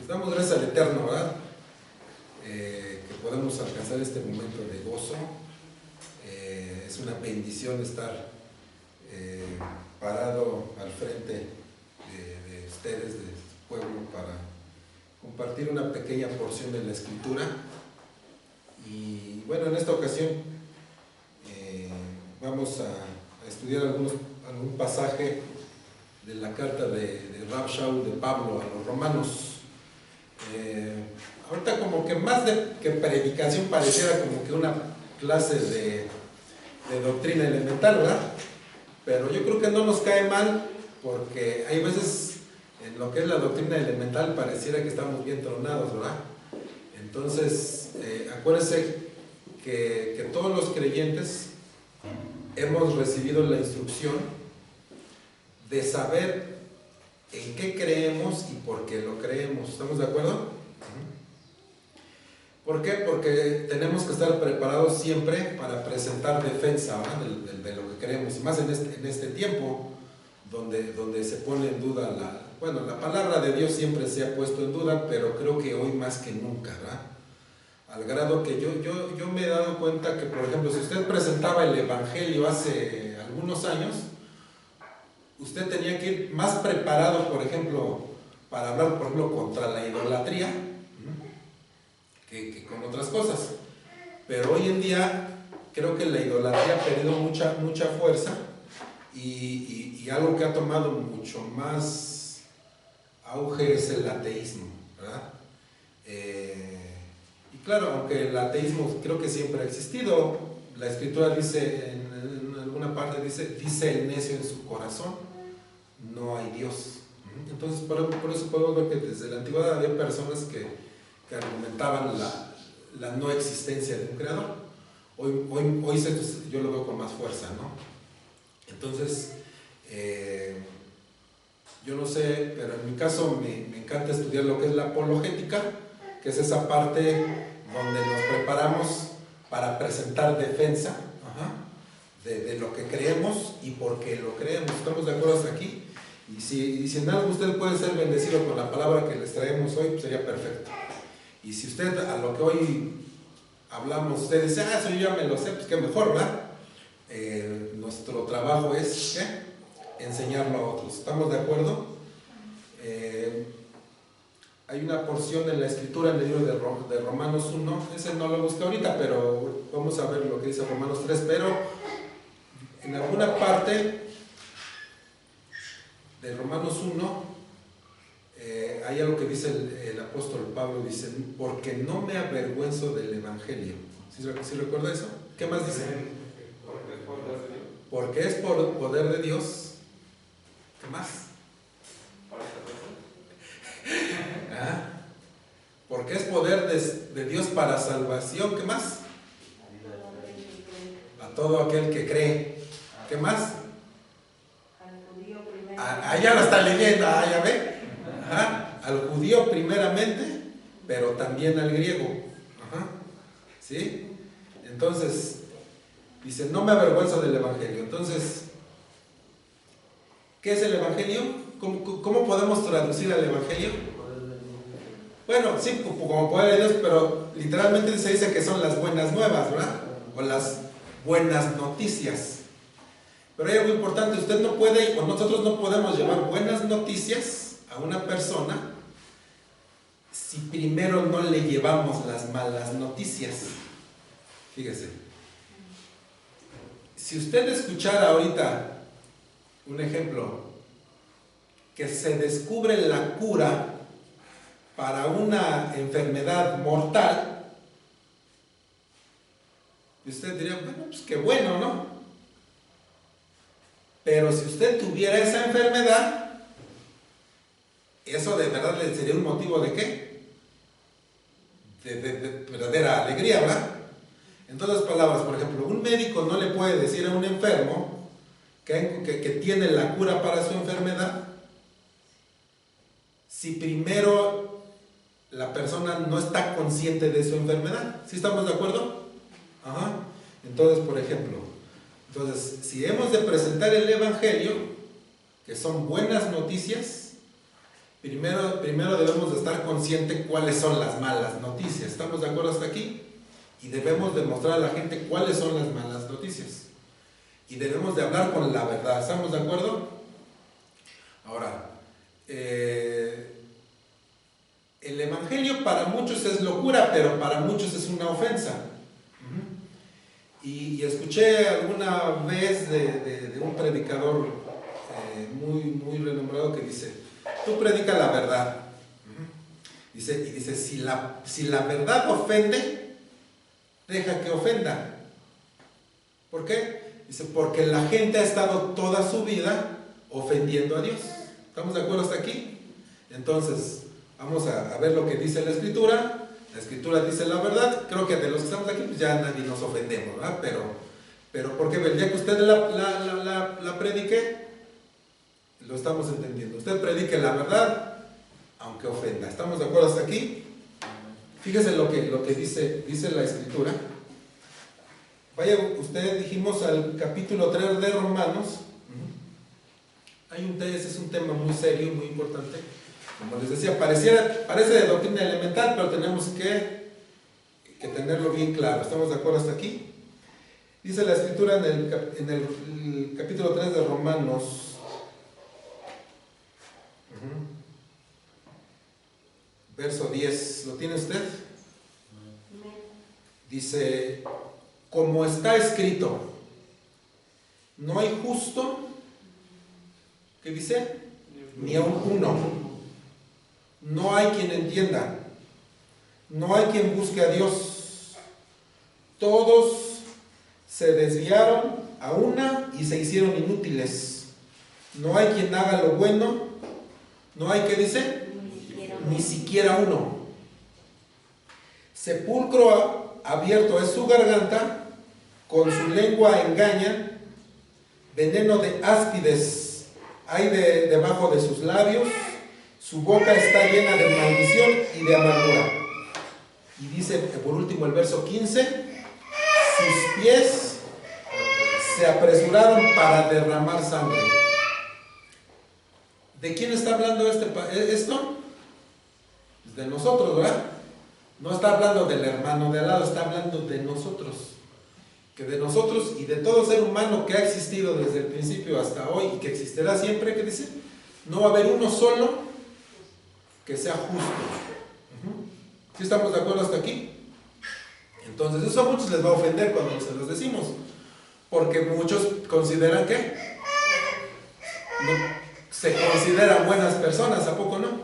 Pues damos gracias al Eterno, ¿verdad? Que podemos alcanzar este momento de gozo. Es una bendición estar parado al frente de ustedes, del pueblo, para compartir una pequeña porción de la Escritura. Y bueno, en esta ocasión vamos a estudiar algún pasaje de la carta de Rav Shaul de Pablo a los romanos. Ahorita como que más que predicación pareciera como que una clase de doctrina elemental, ¿verdad? Pero yo creo que no nos cae mal, porque hay veces en lo que es la doctrina elemental pareciera que estamos bien tronados, ¿verdad? Entonces, acuérdense que todos los creyentes hemos recibido la instrucción de saber en qué creemos y por qué lo creemos. ¿Estamos de acuerdo? ¿Por qué? Porque tenemos que estar preparados siempre para presentar defensa, ¿verdad? de lo que creemos, y más en este tiempo donde se pone en duda la palabra de Dios siempre se ha puesto en duda, pero creo que hoy más que nunca, ¿verdad? Al grado que yo me he dado cuenta que, por ejemplo, si usted presentaba el Evangelio hace algunos años, usted tenía que ir más preparado, por ejemplo, para hablar, por ejemplo, contra la idolatría, que con otras cosas. Pero hoy en día creo que la idolatría ha perdido mucha fuerza, y algo que ha tomado mucho más auge es el ateísmo, ¿verdad? Y claro, aunque el ateísmo creo que siempre ha existido, la Escritura dice, en alguna parte dice el necio en su corazón, no hay Dios. Entonces por eso podemos ver que desde la antigüedad había personas que argumentaban la no existencia de un creador. Hoy yo lo veo con más fuerza, ¿no? Entonces, yo no sé, pero en mi caso me encanta estudiar lo que es la apologética, que es esa parte donde nos preparamos para presentar defensa de lo que creemos y por qué lo creemos. ¿Estamos de acuerdo hasta aquí? Y si en algo usted puede ser bendecido con la palabra que les traemos hoy, pues sería perfecto. Y si usted a lo que hoy hablamos, usted dice, eso yo ya me lo sé, pues qué mejor, ¿verdad? Nuestro trabajo es enseñarlo a otros. ¿Estamos de acuerdo? Hay una porción en la Escritura en el libro de Romanos 1, ese no lo busqué ahorita, pero vamos a ver lo que dice Romanos 3, pero en alguna parte de Romanos 1 hay algo que dice el apóstol Pablo, dice, porque no me avergüenzo del Evangelio. ¿Sí recuerda eso? ¿Qué más dice? Porque es por poder de Dios. ¿Qué más? Porque es poder de Dios para salvación. ¿Qué más? A todo aquel que cree. ¿Qué más? Ya lo está leyendo, ya ve. Al judío primeramente, pero también al griego. ¿Sí? Entonces, dice, no me avergüenzo del Evangelio. Entonces, ¿qué es el Evangelio? ¿Cómo podemos traducir al Evangelio? Bueno, sí, como poder de Dios, pero literalmente se dice que son las buenas nuevas, ¿verdad? O las buenas noticias. Pero hay algo importante, usted no puede, o nosotros no podemos llevar buenas noticias a una persona si primero no le llevamos las malas noticias. Fíjese. Si usted escuchara ahorita un ejemplo, que se descubre la cura para una enfermedad mortal, y usted diría, bueno, pues qué bueno, ¿no? Pero si usted tuviera esa enfermedad, eso de verdad le sería un motivo de ¿qué? De verdadera alegría, ¿verdad? En todas las palabras, por ejemplo, un médico no le puede decir a un enfermo que tiene la cura para su enfermedad si primero la persona no está consciente de su enfermedad. ¿Sí estamos de acuerdo? Entonces, por ejemplo, si hemos de presentar el Evangelio, que son buenas noticias, primero debemos de estar conscientes cuáles son las malas noticias. ¿Estamos de acuerdo hasta aquí? Y debemos demostrar a la gente cuáles son las malas noticias. Y debemos de hablar con la verdad. ¿Estamos de acuerdo? Ahora, el evangelio para muchos es locura, pero para muchos es una ofensa. Y escuché alguna vez de un predicador muy renombrado que dice: tú predica la verdad. Dice, si la verdad ofende, deja que ofenda. ¿Por qué? Dice, porque la gente ha estado toda su vida ofendiendo a Dios. ¿Estamos de acuerdo hasta aquí? Entonces, vamos a ver lo que dice la Escritura. La Escritura dice la verdad. Creo que de los que estamos aquí, pues ya nadie nos ofendemos, ¿verdad? Pero porque el día que usted la predique, lo estamos entendiendo. Usted predique la verdad, aunque ofenda. ¿Estamos de acuerdo hasta aquí? Fíjese lo que dice la Escritura. Vaya usted, dijimos, al capítulo 3 de Romanos. Ese es un tema muy serio, muy importante. Como les decía, parece de doctrina elemental, pero tenemos que tenerlo bien claro. ¿Estamos de acuerdo hasta aquí? Dice la Escritura en el capítulo 3 de Romanos. Verso 10, ¿lo tiene usted? Dice: como está escrito, no hay justo, ¿qué dice? Ni aun uno. No hay quien entienda, no hay quien busque a Dios. Todos se desviaron a una y se hicieron inútiles. No hay quien haga lo bueno, no hay, ¿qué dice? Ni siquiera uno. Sepulcro abierto es su garganta, con su lengua engaña, veneno de áspides hay debajo de sus labios, su boca está llena de maldición y de amargura. Y dice por último el verso 15: sus pies se apresuraron para derramar sangre. ¿De quién está hablando esto? De nosotros, ¿verdad? No está hablando del hermano de al lado, está hablando de nosotros. Que de nosotros y de todo ser humano que ha existido desde el principio hasta hoy y que existirá siempre, ¿qué dice? No va a haber uno solo que sea justo. ¿Sí estamos de acuerdo hasta aquí? Entonces eso a muchos les va a ofender cuando se los decimos, porque muchos consideran que no, se consideran buenas personas, ¿a poco no?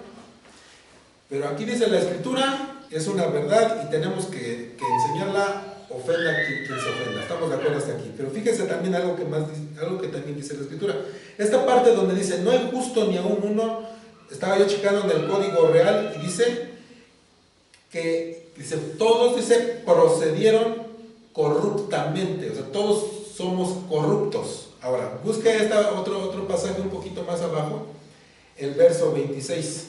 Pero aquí dice la Escritura, es una verdad y tenemos que enseñarla, ofenda a quien se ofenda. Estamos de acuerdo hasta aquí. Pero fíjense también algo que también dice la Escritura. Esta parte donde dice, no hay justo ni aún uno, estaba yo checando en el Código Real y dice que, todos, procedieron corruptamente. O sea, todos somos corruptos. Ahora, busque otro pasaje un poquito más abajo, el verso 26.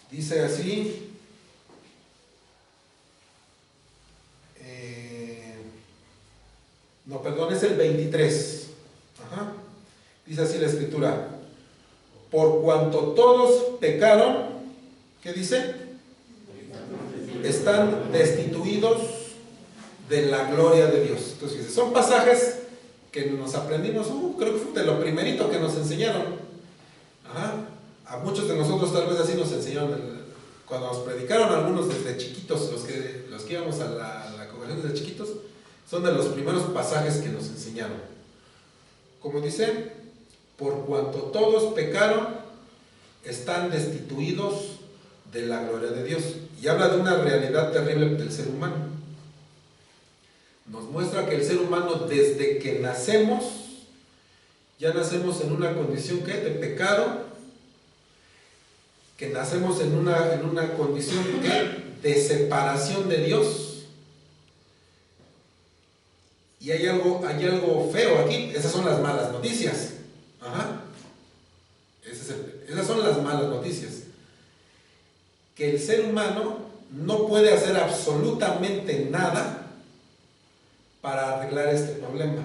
Dice así, es el 23. Dice así la Escritura: por cuanto todos pecaron, ¿qué dice? Están destituidos de la gloria de Dios. Entonces, son pasajes que nos aprendimos, creo que fue de lo primerito que nos enseñaron. A muchos de nosotros tal vez así nos enseñaron, cuando nos predicaron algunos desde chiquitos, los que íbamos a la congregación desde chiquitos, son de los primeros pasajes que nos enseñaron. Como dice, por cuanto todos pecaron, están destituidos de la gloria de Dios. Y habla de una realidad terrible del ser humano. Nos muestra que el ser humano, desde que nacemos, ya nacemos en una condición de pecado, que nacemos en una condición de separación de Dios. Y hay algo feo aquí. Esas son las malas noticias. Esas son las malas noticias. Que el ser humano no puede hacer absolutamente nada para arreglar este problema.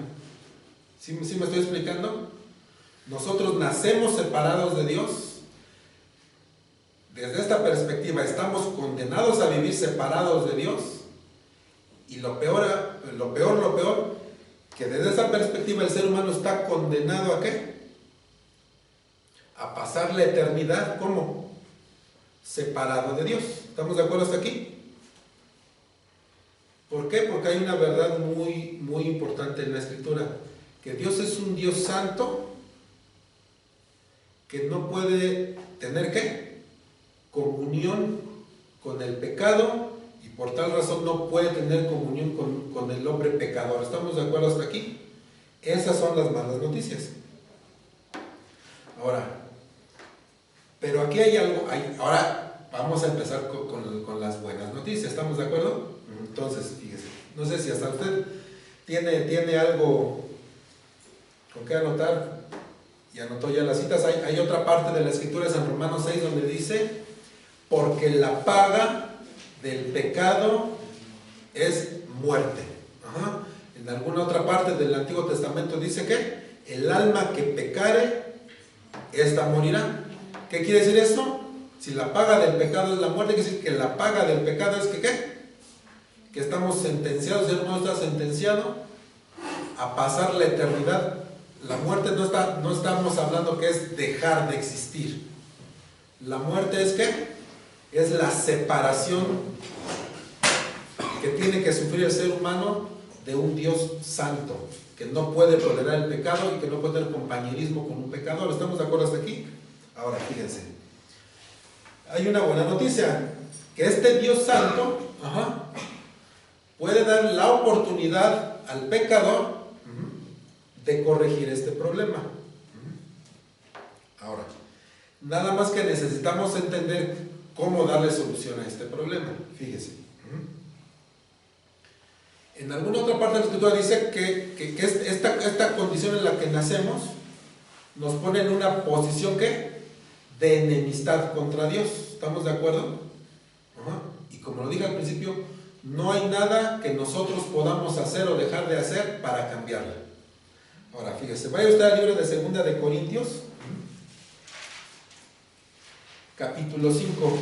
¿Sí me estoy explicando? nosotros nacemos separados de Dios. Desde esta perspectiva estamos condenados a vivir separados de Dios. Y lo peor, que desde esa perspectiva el ser humano está condenado ¿a qué? A pasar la eternidad, ¿cómo? Separado de Dios. ¿Estamos de acuerdo hasta aquí? ¿Por qué? Porque hay una verdad muy, muy importante en la Escritura, que Dios es un Dios santo, que no puede tener ¿qué? Comunión con el pecado, y por tal razón no puede tener comunión con el hombre pecador. ¿Estamos de acuerdo hasta aquí? Esas son las malas noticias. Ahora, pero aquí hay algo, ahora vamos a empezar con las buenas noticias. ¿Estamos de acuerdo? Entonces, fíjese, no sé si hasta usted tiene algo con qué anotar, y anotó ya las citas. Hay otra parte de la Escritura, es en Romanos 6, donde dice, porque la paga del pecado es muerte. Ajá. En alguna otra parte del Antiguo Testamento dice que el alma que pecare, esta morirá. ¿Qué quiere decir esto? Si la paga del pecado es la muerte, quiere decir que la paga del pecado es que ¿qué? Que estamos sentenciados, el hermano está sentenciado a pasar la eternidad. La muerte no estamos hablando que es dejar de existir. La muerte es ¿qué? Es la separación que tiene que sufrir el ser humano de un Dios santo, que no puede tolerar el pecado y que no puede tener compañerismo con un pecador. ¿Estamos de acuerdo hasta aquí? Ahora, fíjense. Hay una buena noticia, que este Dios santo puede dar la oportunidad al pecador de corregir este problema. Ahora, nada más que necesitamos entender cómo darle solución a este problema. Fíjese. En alguna otra parte de la Escritura dice que esta condición en la que nacemos nos pone en una posición ¿qué? De enemistad contra Dios. ¿Estamos de acuerdo? Y como lo dije al principio, no hay nada que nosotros podamos hacer o dejar de hacer para cambiarla. Ahora, fíjese, vaya usted al libro de 2 de Corintios, capítulo 5.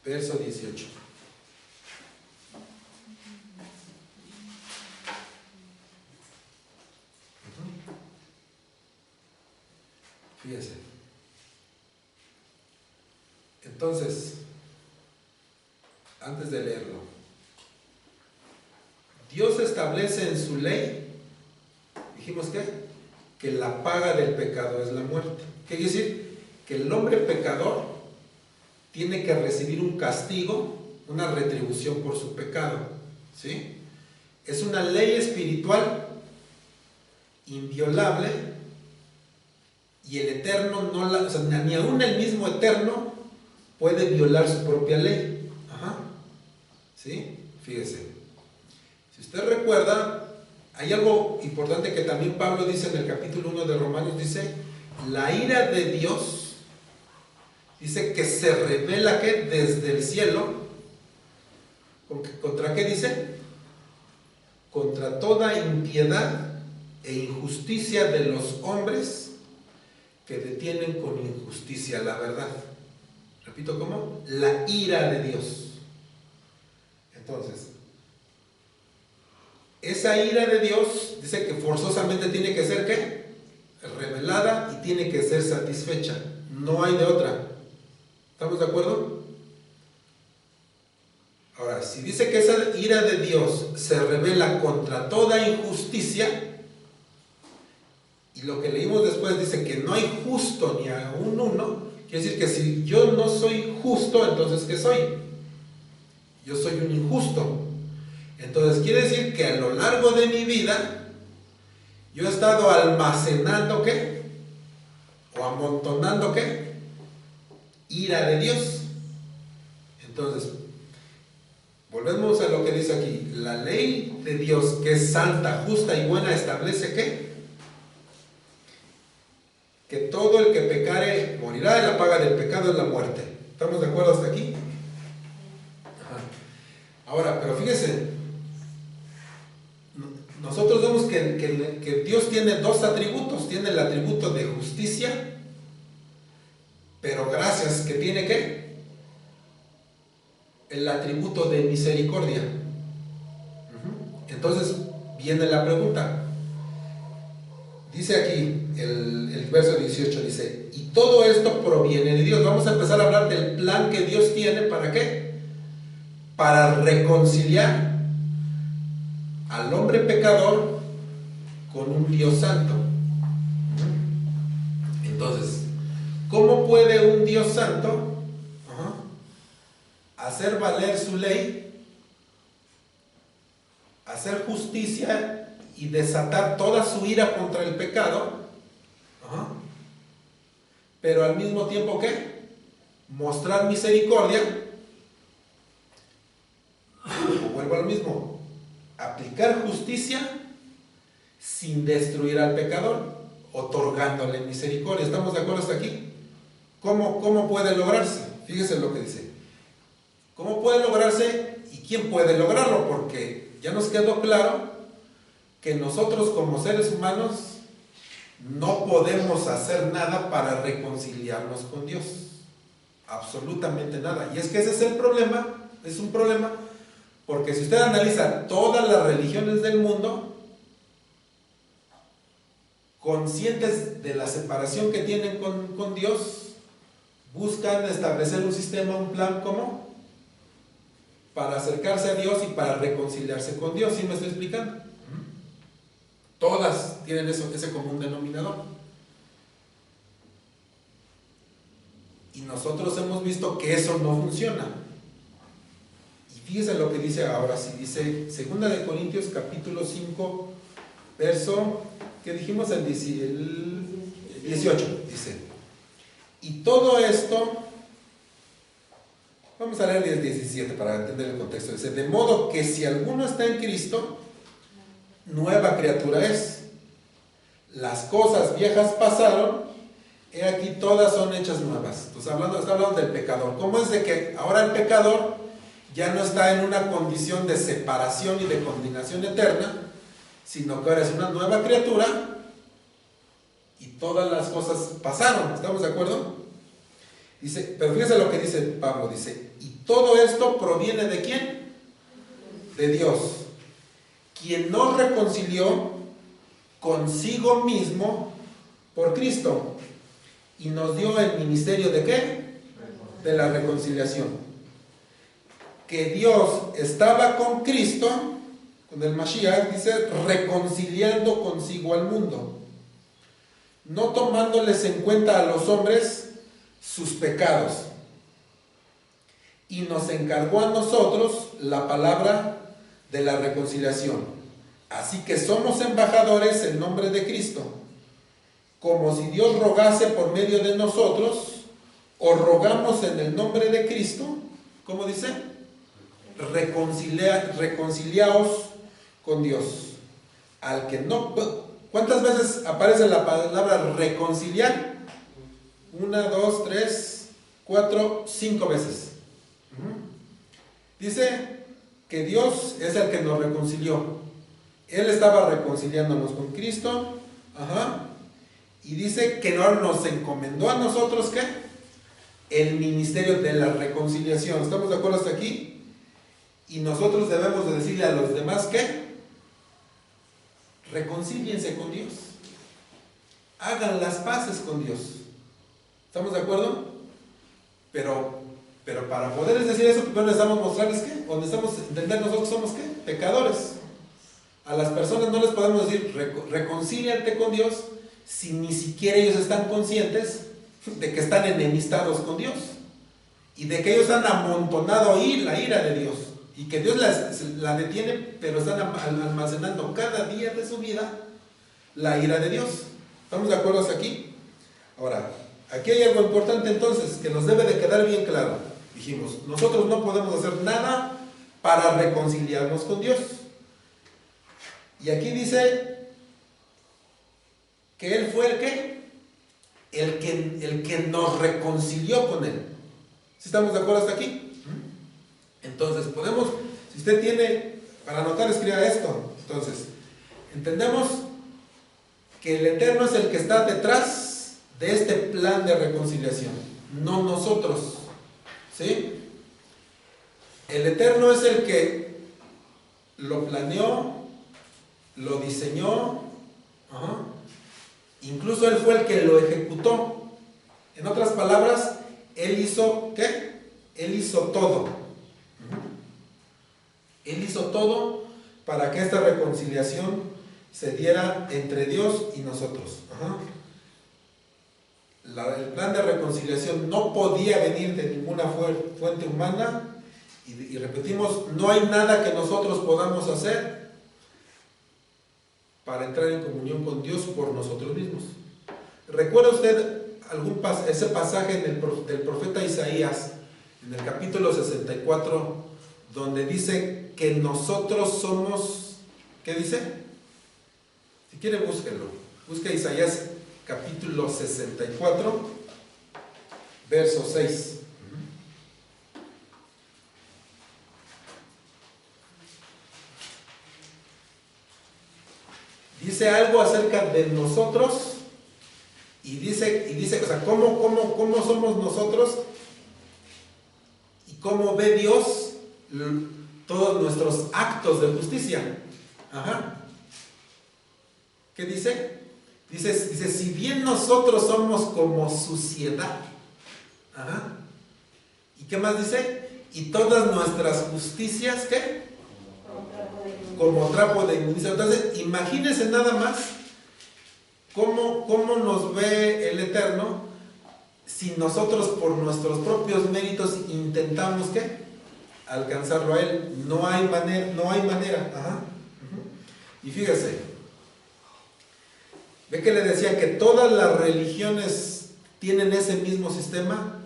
Verso 18. Fíjese. Entonces, antes de leerlo, Dios establece en su ley, dijimos que la paga del pecado es la muerte. ¿Qué quiere decir? Que el hombre pecador tiene que recibir un castigo, una retribución por su pecado. ¿Sí? Es una ley espiritual inviolable, y el Eterno o sea, ni aún el mismo Eterno puede violar su propia ley. ¿Sí? Fíjese. Si usted recuerda, hay algo importante que también Pablo dice en el capítulo 1 de Romanos, dice, la ira de Dios, dice que se revela ¿qué? Desde el cielo. ¿Contra qué dice? Contra toda impiedad e injusticia de los hombres que detienen con injusticia la verdad. Repito, ¿cómo? La ira de Dios. Entonces, esa ira de Dios dice que forzosamente tiene que ser ¿qué? Revelada y tiene que ser satisfecha. No hay de otra. ¿Estamos de acuerdo? Ahora, si dice que esa ira de Dios se revela contra toda injusticia, y lo que leímos después dice que no hay justo ni aún uno, quiere decir que si yo no soy justo, entonces ¿qué soy? Yo soy un injusto. Entonces quiere decir que a lo largo de mi vida yo he estado almacenando ¿qué? O amontonando ¿qué? Ira de Dios. Entonces, volvemos a lo que dice aquí. La ley de Dios, que es santa, justa y buena, establece ¿qué? Que todo el que pecare morirá, y la paga del pecado es la muerte. ¿Estamos de acuerdo hasta aquí? Ajá. Ahora, pero fíjese, nosotros vemos que Dios tiene dos atributos. Tiene el atributo de justicia, pero gracias, que tiene ¿qué? El atributo de misericordia. Entonces viene la pregunta. Dice aquí el verso 18, dice, y todo esto proviene de Dios. Vamos a empezar a hablar del plan que Dios tiene. ¿Para qué? Para reconciliar al hombre pecador con un Dios santo. Entonces, ¿cómo puede un Dios santo hacer valer su ley, hacer justicia y desatar toda su ira contra el pecado, pero al mismo tiempo ¿qué? Mostrar misericordia? Vuelvo al mismo, aplicar justicia sin destruir al pecador, otorgándole misericordia. ¿Estamos de acuerdo hasta aquí? ¿Cómo puede lograrse? Fíjese lo que dice. ¿Cómo puede lograrse y quién puede lograrlo? Porque ya nos quedó claro que nosotros como seres humanos no podemos hacer nada para reconciliarnos con Dios. Absolutamente nada. Y es que ese es el problema. Es un problema porque si usted analiza todas las religiones del mundo, conscientes de la separación que tienen con Dios, buscan establecer un sistema, un plan, ¿cómo? Para acercarse a Dios y para reconciliarse con Dios. ¿Sí me estoy explicando? Todas tienen ese común denominador. Y nosotros hemos visto que eso no funciona. Y fíjense lo que dice ahora, si dice 2 Corintios capítulo 5, verso, que dijimos el 18, dice, y todo esto, vamos a leer el 17 para entender el contexto, dice, de modo que si alguno está en Cristo, nueva criatura es. Las cosas viejas pasaron, he aquí todas son hechas nuevas. Entonces está hablando del pecador. ¿Cómo es de que ahora el pecador ya no está en una condición de separación y de condenación eterna, sino que ahora es una nueva criatura y todas las cosas pasaron? ¿Estamos de acuerdo? Dice, pero fíjense lo que dice Pablo, dice, y todo esto proviene ¿de quién? De Dios, quien nos reconcilió consigo mismo por Cristo y nos dio el ministerio ¿de qué? De la reconciliación. Que Dios estaba con Cristo, con el Mashiach, dice, reconciliando consigo al mundo, no tomándoles en cuenta a los hombres sus pecados, y nos encargó a nosotros la palabra de la reconciliación. Así que somos embajadores en nombre de Cristo, como si Dios rogase por medio de nosotros, o rogamos en el nombre de Cristo. ¿Cómo dice? Reconciliaos con Dios. Al que no... ¿Cuántas veces aparece la palabra reconciliar? 1, 2, 3, 4, 5 veces. Dice que Dios es el que nos reconcilió. Él estaba reconciliándonos con Cristo. Y dice que no nos encomendó a nosotros ¿qué? El ministerio de la reconciliación. ¿Estamos de acuerdo hasta aquí? Y nosotros debemos de decirle a los demás ¿qué? Reconcíliense con Dios. Hagan las paces con Dios. ¿Estamos de acuerdo? Pero para poder decir eso, primero necesitamos mostrarles ¿qué? O necesitamos entender nosotros somos ¿qué? Pecadores. A las personas no les podemos decir reconcíliate con Dios si ni siquiera ellos están conscientes de que están enemistados con Dios y de que ellos han amontonado ahí la ira de Dios y que Dios la detiene, pero están almacenando cada día de su vida la ira de Dios. ¿Estamos de acuerdo hasta aquí? Ahora, aquí hay algo importante entonces que nos debe de quedar bien claro. Dijimos, nosotros no podemos hacer nada para reconciliarnos con Dios. Y aquí dice que Él fue el que nos reconcilió con Él. ¿Sí estamos de acuerdo hasta aquí? Entonces, podemos, si usted tiene, para anotar, escriba esto. Entonces, entendemos que el Eterno es el que está detrás de este plan de reconciliación, no nosotros. ¿Sí? El Eterno es el que lo planeó, lo diseñó, incluso Él fue el que lo ejecutó. En otras palabras, Él hizo, ¿qué? Él hizo todo. Él hizo todo para que esta reconciliación se diera entre Dios y nosotros. El plan de reconciliación no podía venir de ninguna fuente humana. Y repetimos, no hay nada que nosotros podamos hacer para entrar en comunión con Dios por nosotros mismos. ¿Recuerda usted ese pasaje del profeta Isaías, en el capítulo 64, donde dice que nosotros somos, ¿qué dice? Si quiere, búsquelo. Busque Isaías capítulo 64, verso 6. Dice algo acerca de nosotros y dice, o sea, cómo somos nosotros y cómo ve Dios todos nuestros actos de justicia. ¿Qué dice? Dice, si bien nosotros somos como suciedad. ¿Y qué más dice? Y todas nuestras justicias, ¿qué? Como trapo de inmundicia. Entonces, imagínense nada más cómo nos ve el Eterno si nosotros por nuestros propios méritos intentamos, ¿qué? Alcanzarlo a Él. No hay manera. Y fíjese, ve que le decía que todas las religiones tienen ese mismo sistema.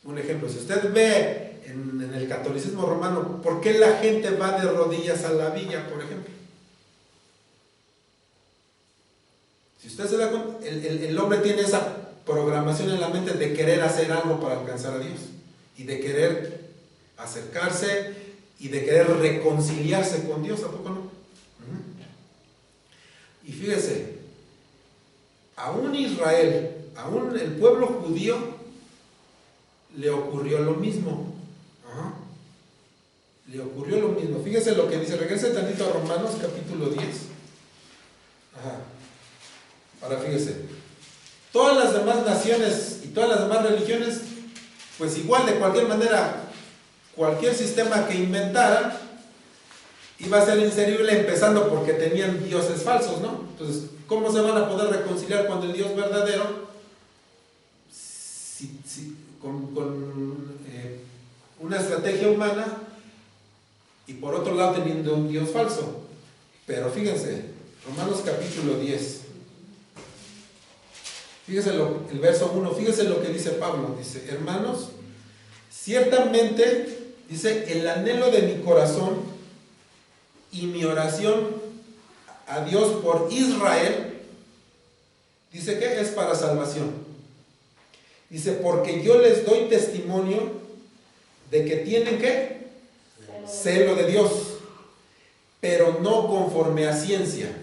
Un ejemplo, si usted ve en el catolicismo romano, ¿por qué la gente va de rodillas a la villa, por ejemplo? Si usted se da cuenta, el hombre tiene esa programación en la mente de querer hacer algo para alcanzar a Dios, y de querer acercarse, y de querer reconciliarse con Dios, ¿a poco no? Y fíjese, aún Israel, aún el pueblo judío, le ocurrió lo mismo. Le ocurrió lo mismo. Fíjese lo que dice, regrese tantito a Romanos capítulo 10. Ahora fíjese, todas las demás naciones y todas las demás religiones, pues igual, de cualquier manera, cualquier sistema que inventaran iba a ser inserible, empezando porque tenían dioses falsos, ¿no? Entonces, ¿cómo se van a poder reconciliar con el Dios verdadero con una estrategia humana y por otro lado teniendo un Dios falso? Pero fíjense, Romanos capítulo 10, fíjense el verso 1, fíjense lo que dice Pablo. Dice: hermanos, ciertamente, dice, el anhelo de mi corazón y mi oración a Dios por Israel, dice que es para salvación. Dice, porque yo les doy testimonio de que tienen, ¿qué? Celo de Dios, pero no conforme a ciencia.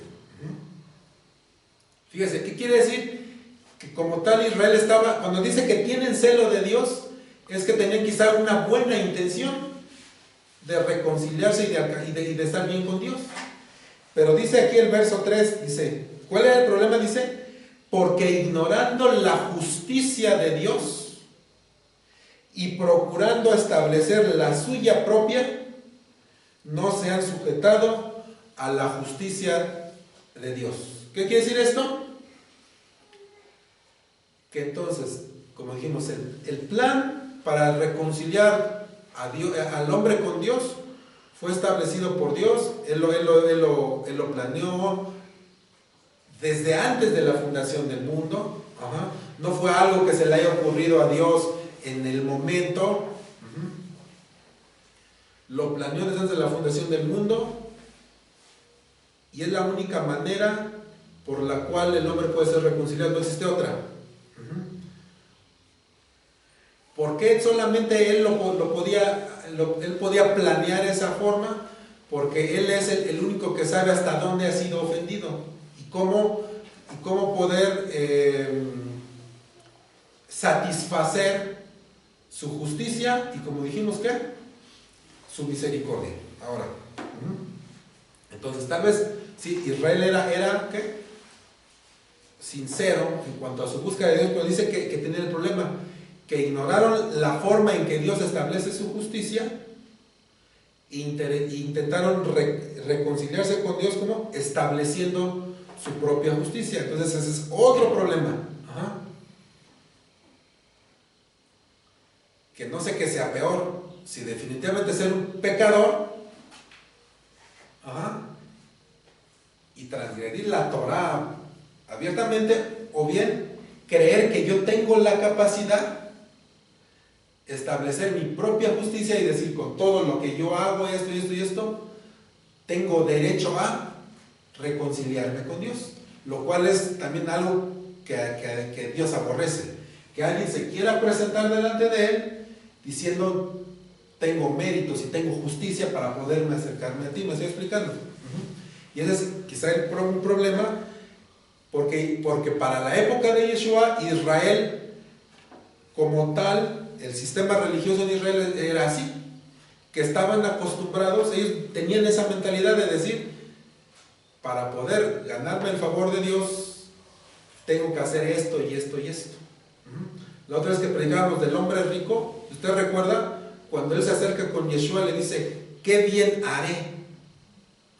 Fíjese, ¿qué quiere decir? Que como tal Israel estaba, cuando dice que tienen celo de Dios, es que tenían quizá una buena intención de reconciliarse y de estar bien con Dios. Pero dice aquí el verso 3, dice, ¿cuál era el problema? Dice, porque ignorando la justicia de Dios y procurando establecer la suya propia, no se han sujetado a la justicia de Dios. ¿Qué quiere decir esto? Que entonces, como dijimos, el plan para reconciliar al hombre con Dios fue establecido por Dios. Él lo planeó desde antes de la fundación del mundo. No fue algo que se le haya ocurrido a Dios en el momento. Lo planeó desde antes de la fundación del mundo, y es la única manera por la cual el hombre puede ser reconciliado. No existe otra. ¿Por qué solamente él él podía planear esa forma? Porque él es el único que sabe hasta dónde ha sido ofendido y cómo poder satisfacer su justicia y, como dijimos, ¿qué? Su misericordia. Ahora, entonces tal vez sí, Israel era ¿qué? Sincero en cuanto a su búsqueda de Dios, pero dice que tenía el problema, que ignoraron la forma en que Dios establece su justicia e intentaron reconciliarse con Dios como estableciendo su propia justicia. Entonces ese es otro problema. Ajá. Que no sé qué sea peor, si definitivamente ser un pecador, ajá, y transgredir la Torá abiertamente, o bien creer que yo tengo la capacidad de establecer mi propia justicia y decir, con todo lo que yo hago, esto y esto y esto, tengo derecho a reconciliarme con Dios, lo cual es también algo que Dios aborrece, que alguien se quiera presentar delante de Él diciendo, tengo méritos y tengo justicia para poderme acercarme a ti. ¿Me estoy explicando? Y ese es quizá un problema, porque para la época de Yeshua, Israel como tal, el sistema religioso de Israel era así, que estaban acostumbrados, ellos tenían esa mentalidad de decir, para poder ganarme el favor de Dios, tengo que hacer esto y esto y esto. La otra vez que predicábamos del hombre rico, ¿usted recuerda? Cuando él se acerca con Yeshua, le dice, ¿qué bien haré?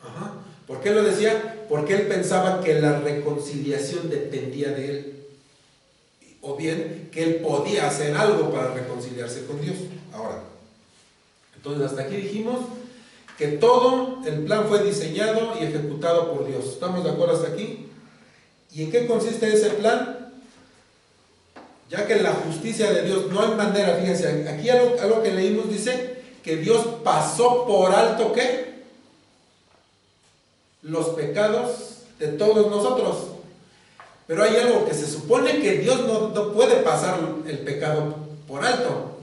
Ajá. ¿Por qué lo decía? Porque él pensaba que la reconciliación dependía de él, o bien que él podía hacer algo para reconciliarse con Dios. Ahora, entonces hasta aquí dijimos que todo el plan fue diseñado y ejecutado por Dios. ¿Estamos de acuerdo hasta aquí? ¿Y en qué consiste ese plan? Ya que la justicia de Dios no hay manera, fíjense, aquí algo que leímos dice que Dios pasó por alto, ¿qué? Los pecados de todos nosotros. Pero hay algo que se supone que Dios no puede pasar el pecado por alto,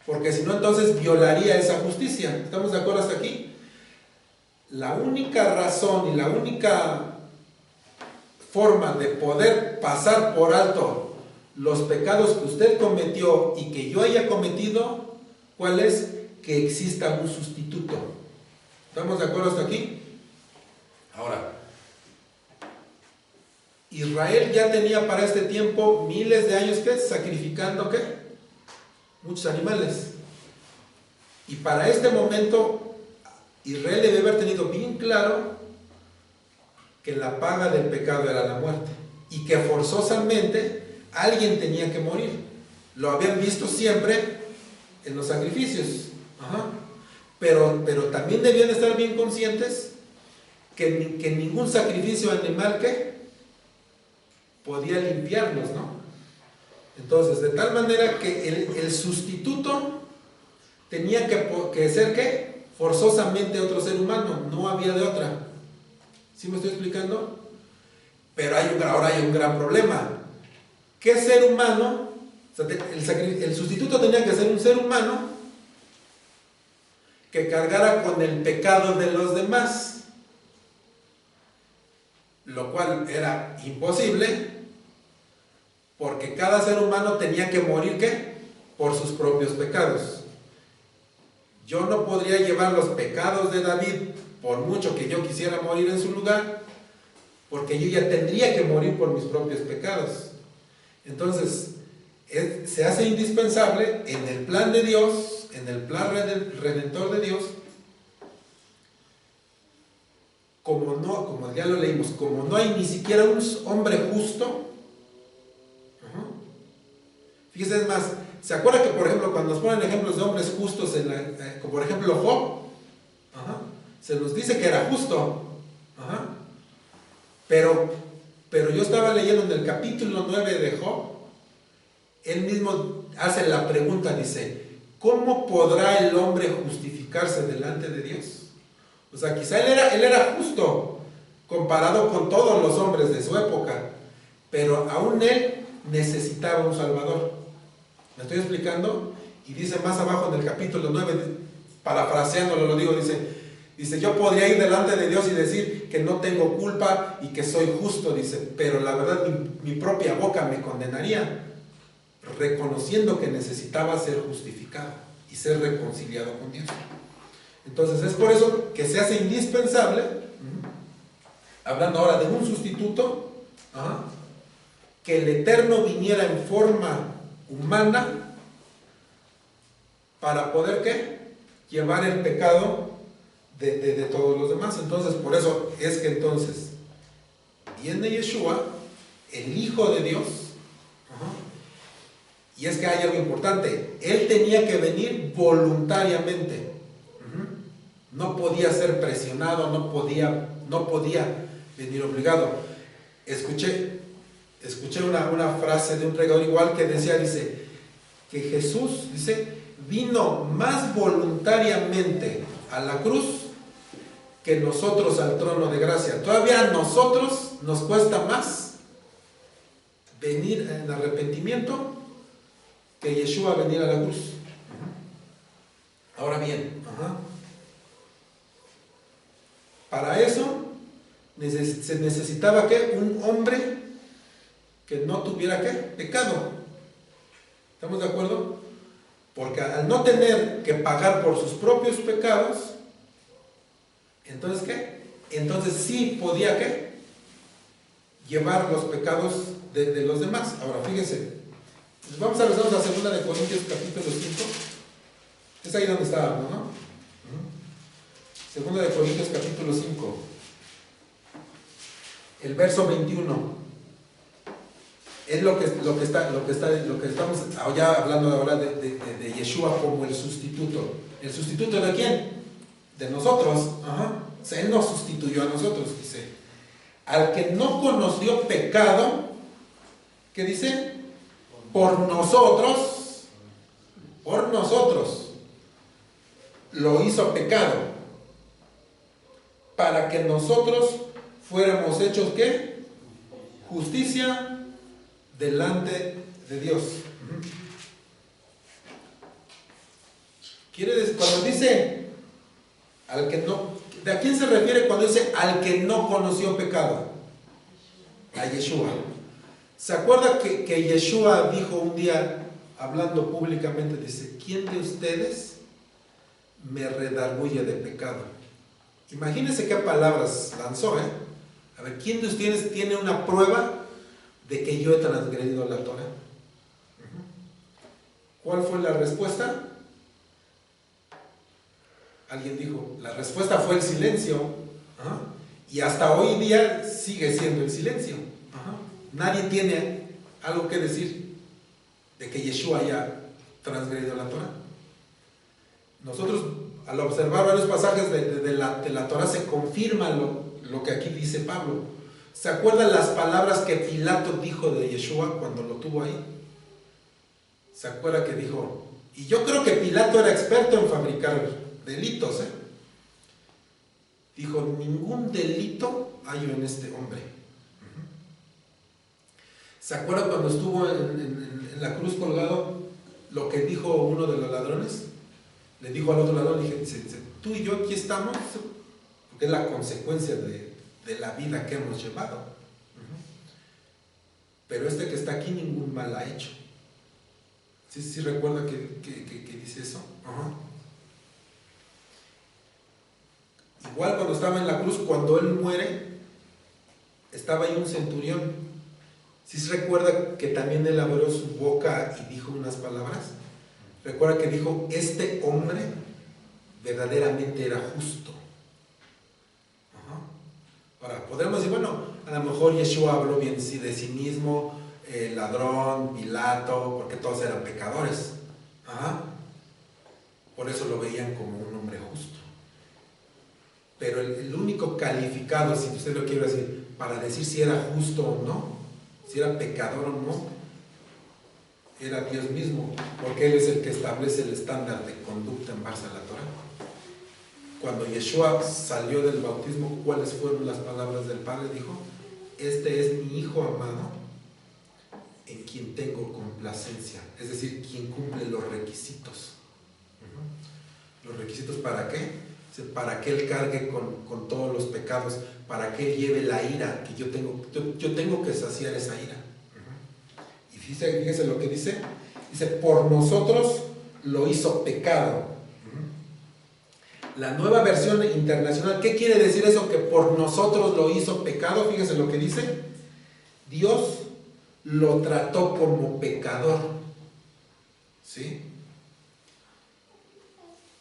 porque si no, entonces violaría esa justicia. ¿Estamos de acuerdo hasta aquí? La única razón y la única forma de poder pasar por alto los pecados que usted cometió y que yo haya cometido, ¿cuál es? Que exista un sustituto. ¿Estamos de acuerdo hasta aquí? Ahora, Israel ya tenía para este tiempo miles de años, ¿qué? Sacrificando, ¿qué? Muchos animales. Y para este momento, Israel debe haber tenido bien claro que la paga del pecado era la muerte y que forzosamente alguien tenía que morir. Lo habían visto siempre en los sacrificios. Ajá. Pero también debían estar bien conscientes que ningún sacrificio animal que podía limpiarlos, ¿no? Entonces, de tal manera que el sustituto tenía que ser ¿qué? Forzosamente otro ser humano, no había de otra. ¿Sí me estoy explicando? Pero ahora hay un gran problema. ¿Qué ser humano? O sea, el sustituto tenía que ser un ser humano que cargara con el pecado de los demás, lo cual era imposible, porque cada ser humano tenía que morir, ¿qué? Por sus propios pecados. Yo no podría llevar los pecados de David, por mucho que yo quisiera morir en su lugar, porque yo ya tendría que morir por mis propios pecados. Entonces, se hace indispensable en el plan de Dios, en el plan redentor de Dios, como ya lo leímos, como no hay ni siquiera un hombre justo. Fíjense, es más, ¿se acuerda que, por ejemplo, cuando nos ponen ejemplos de hombres justos, como por ejemplo Job, se nos dice que era justo, pero yo estaba leyendo en el capítulo 9 de Job, él mismo hace la pregunta, dice, ¿cómo podrá el hombre justificarse delante de Dios? O sea, quizá él era justo comparado con todos los hombres de su época, pero aún él necesitaba un Salvador. ¿Me estoy explicando? Y dice más abajo en el capítulo 9, parafraseándolo lo digo, dice, yo podría ir delante de Dios y decir que no tengo culpa y que soy justo, dice, pero la verdad mi propia boca me condenaría, reconociendo que necesitaba ser justificado y ser reconciliado con Dios. Entonces es por eso que se hace indispensable, hablando ahora de un sustituto, que el Eterno viniera en forma humana para poder ¿qué? Llevar el pecado de todos los demás. Entonces por eso es que entonces viene Yeshua, el Hijo de Dios, y es que hay algo importante, Él tenía que venir voluntariamente, no podía ser presionado, no podía venir obligado. Escuché una frase de un predicador igual que dice que Jesús, vino más voluntariamente a la cruz que nosotros al trono de gracia. Todavía a nosotros nos cuesta más venir en arrepentimiento que Yeshua venir a la cruz. Ahora bien, para eso se necesitaba ¿qué? Un hombre que no tuviera ¿qué? Pecado. ¿Estamos de acuerdo? Porque al no tener que pagar por sus propios pecados, entonces ¿qué? Entonces sí podía ¿qué? Llevar los pecados de los demás. Ahora fíjense, vamos a regresar a la segunda de Corintios capítulo 5. Es ahí donde estábamos, ¿no? Segunda de Corintios capítulo 5. El verso 21. Es lo que estamos ya hablando ahora de Yeshua como el sustituto. ¿El sustituto de quién? De nosotros. O sea, Él nos sustituyó a nosotros, dice. Al que no conoció pecado, ¿qué dice? Por nosotros, lo hizo pecado, para que nosotros fuéramos hechos, ¿qué? Justicia delante de Dios. Quiere decir, cuando dice al que no, ¿de a quién se refiere cuando dice al que no conoció pecado? A Yeshua. ¿Se acuerda que Yeshua dijo un día, hablando públicamente, dice, ¿quién de ustedes me redarguye de pecado? Imagínense qué palabras lanzó, A ver, ¿quién de ustedes tiene una prueba de que yo he transgredido la Torah? ¿Cuál fue la respuesta? Alguien dijo, la respuesta fue el silencio. Y hasta hoy día sigue siendo el silencio. Nadie tiene algo que decir de que Yeshua haya transgredido la Torah. Nosotros, al observar varios pasajes de la Torah, se confirma lo que aquí dice Pablo. ¿Se acuerdan las palabras que Pilato dijo de Yeshua cuando lo tuvo ahí? ¿Se acuerda que dijo? Y yo creo que Pilato era experto en fabricar delitos, Dijo, ningún delito hay en este hombre. ¿Se acuerda cuando estuvo en la cruz colgado lo que dijo uno de los ladrones? Le dijo al otro ladrón, dice, tú y yo aquí estamos porque es la consecuencia de la vida que hemos llevado. Pero este que está aquí ningún mal ha hecho. ¿Sí recuerda que dice eso? Igual cuando estaba en la cruz, cuando él muere, estaba ahí un centurión. ¿Sí se recuerda que también él abrió su boca y dijo unas palabras? Recuerda que dijo, este hombre verdaderamente era justo. Ahora, podemos decir, bueno, a lo mejor Yeshua habló bien de sí mismo, ladrón, Pilato, porque todos eran pecadores. Por eso lo veían como un hombre justo. Pero el único calificado, si usted lo quiere decir, para decir si era justo o no, si era pecador o no, era Dios mismo, porque Él es el que establece el estándar de conducta en base a la Torah. Cuando Yeshua salió del bautismo, ¿cuáles fueron las palabras del Padre? Dijo, este es mi Hijo amado, en quien tengo complacencia, es decir, quien cumple los requisitos. ¿Los requisitos para qué? Para que Él cargue con todos los pecados, para que Él lleve la ira, que yo tengo que saciar esa ira. Y fíjese lo que dice, por nosotros lo hizo pecado. La Nueva Versión Internacional, ¿qué quiere decir eso? Que por nosotros lo hizo pecado. Fíjese lo que dice, Dios lo trató como pecador. ¿Sí?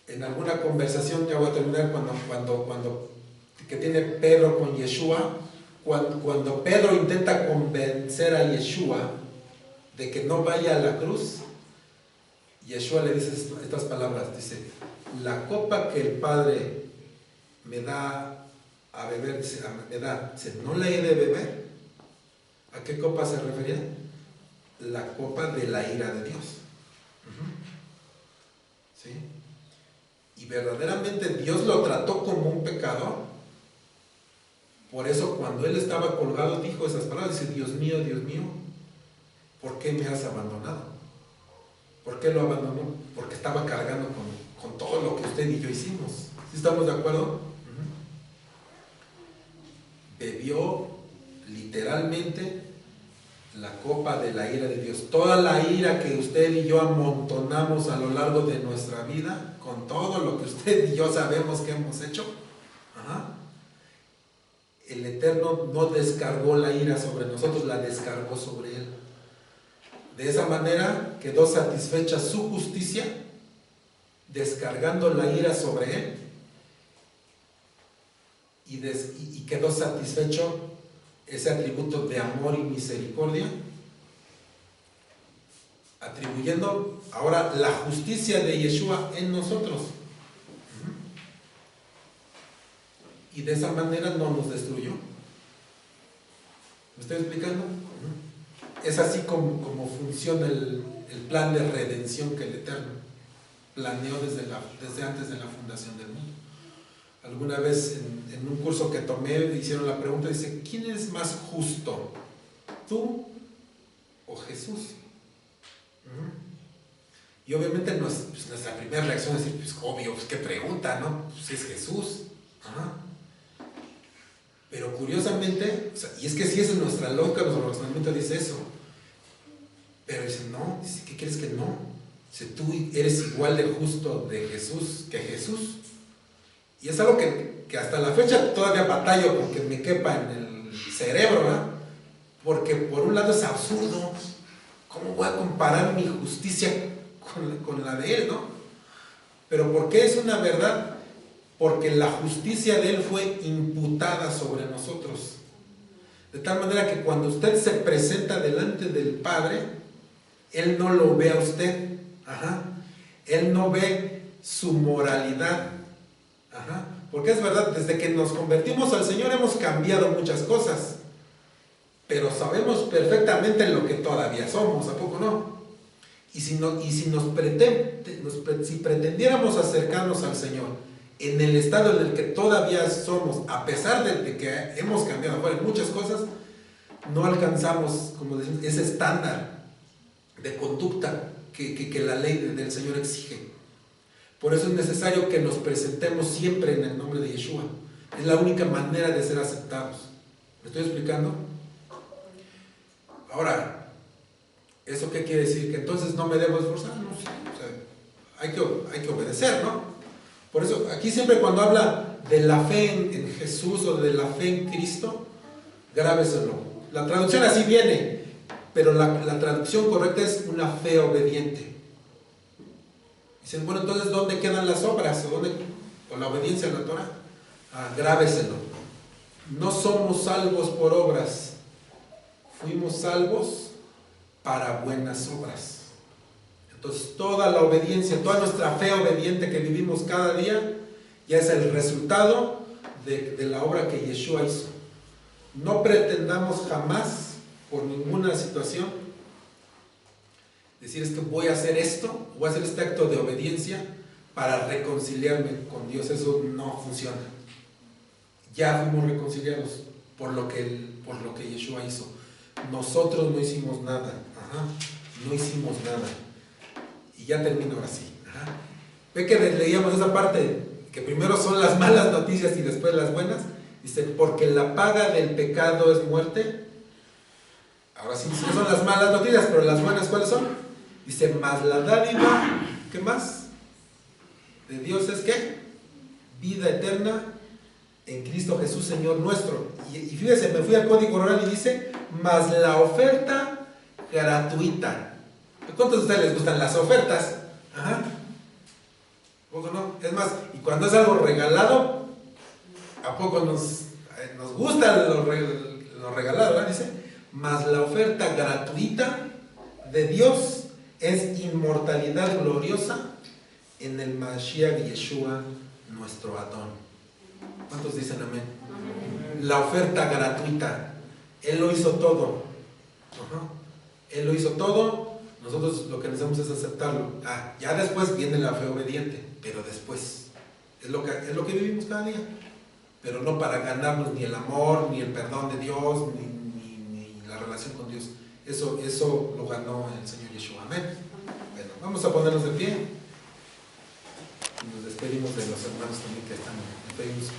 En alguna conversación, ya voy a terminar, cuando que tiene Pedro con Yeshua, cuando Pedro intenta convencer a Yeshua de que no vaya a la cruz, Yeshua le dice estas palabras, dice, la copa que el Padre me da a beber, dice, ¿no la he de beber? ¿A qué copa se refería? La copa de la ira de Dios. ¿Sí? Y verdaderamente Dios lo trató como un pecador. Por eso cuando Él estaba colgado dijo esas palabras, dice, Dios mío, ¿por qué me has abandonado? ¿Por qué lo abandonó? Porque estaba cargando con todo lo que usted y yo hicimos. ¿Sí estamos de acuerdo? Bebió literalmente la copa de la ira de Dios. Toda la ira que usted y yo amontonamos a lo largo de nuestra vida, con todo lo que usted y yo sabemos que hemos hecho, el Eterno no descargó la ira sobre nosotros, la descargó sobre Él. De esa manera quedó satisfecha su justicia, descargando la ira sobre Él, y quedó satisfecho ese atributo de amor y misericordia, atribuyendo ahora la justicia de Yeshua en nosotros. Y de esa manera no nos destruyó. ¿Me estoy explicando? Es así como funciona el plan de redención que el Eterno planeó desde antes de la fundación del mundo. Alguna vez en un curso que tomé me hicieron la pregunta, dice, ¿quién es más justo? ¿Tú o Jesús? Y obviamente nuestra primera reacción es decir, pues obvio, pues qué pregunta, ¿no? Pues es Jesús. Pero curiosamente, y es que si esa es nuestra lógica, nuestro razonamiento dice eso. Pero dice, no, dice, ¿qué crees que no? Si tú eres igual de justo de Jesús que Jesús. Y es algo que hasta la fecha todavía batallo porque me quepa en el cerebro, ¿verdad? Porque por un lado es absurdo. ¿Cómo voy a comparar mi justicia con la de Él, no? Pero ¿por qué es una verdad? Porque la justicia de Él fue imputada sobre nosotros. De tal manera que cuando usted se presenta delante del Padre, Él no lo ve a usted. Él no ve su moralidad. Porque es verdad, desde que nos convertimos al Señor hemos cambiado muchas cosas. Pero sabemos perfectamente lo que todavía somos, ¿a poco no? Y si pretendiéramos acercarnos al Señor en el estado en el que todavía somos, a pesar de que hemos cambiado muchas cosas, no alcanzamos, como decimos, ese estándar de conducta que la ley del Señor exige. Por eso es necesario que nos presentemos siempre en el nombre de Yeshua. Es la única manera de ser aceptados. ¿Me estoy explicando? Ahora, ¿eso qué quiere decir? ¿Que entonces no me debo esforzar? No, sí, o sea, hay que obedecer, ¿no? Por eso, aquí siempre cuando habla de la fe en Jesús o de la fe en Cristo, grábeselo. La traducción así viene, pero la traducción correcta es una fe obediente. Dicen, bueno, entonces, ¿dónde quedan las obras? ¿O la obediencia a la Torah? Grábeselo. No somos salvos por obras. Fuimos salvos para buenas obras. Entonces, toda la obediencia, toda nuestra fe obediente que vivimos cada día, ya es el resultado de la obra que Yeshua hizo. No pretendamos jamás, por ninguna situación, decir, es que voy a hacer esto, voy a hacer este acto de obediencia para reconciliarme con Dios. Eso no funciona. Ya fuimos reconciliados por lo que Yeshua hizo. Nosotros no hicimos nada. Ajá. No hicimos nada. Y ya termino ahora sí. Ajá. Ve que leíamos esa parte, que primero son las malas noticias y después las buenas. Dice, porque la paga del pecado es muerte. Ahora sí, son las malas noticias, pero las buenas, ¿cuáles son? Dice, más la dádiva, ¿qué más? De Dios es ¿qué? Vida eterna en Cristo Jesús, Señor nuestro. Y fíjense, me fui al código oral y dice, más la oferta gratuita. ¿A cuántos de ustedes les gustan las ofertas? Ajá. ¿A poco no? Es más, y cuando es algo regalado, ¿a poco nos gusta lo regalado? ¿Verdad? Dice, más la oferta gratuita de Dios es inmortalidad gloriosa en el Mashiach Yeshua, nuestro Adón. ¿Cuántos dicen amén? La oferta gratuita. Él lo hizo todo. Ajá. Él lo hizo todo. Nosotros lo que necesitamos es aceptarlo. Ya después viene la fe obediente, pero después. Es lo que vivimos cada día. Pero no para ganarnos ni el amor, ni el perdón de Dios, ni la relación con Dios. Eso lo ganó el Señor Yeshua. Amén. Bueno, vamos a ponernos de pie. Y nos despedimos de los hermanos también que están en Facebook.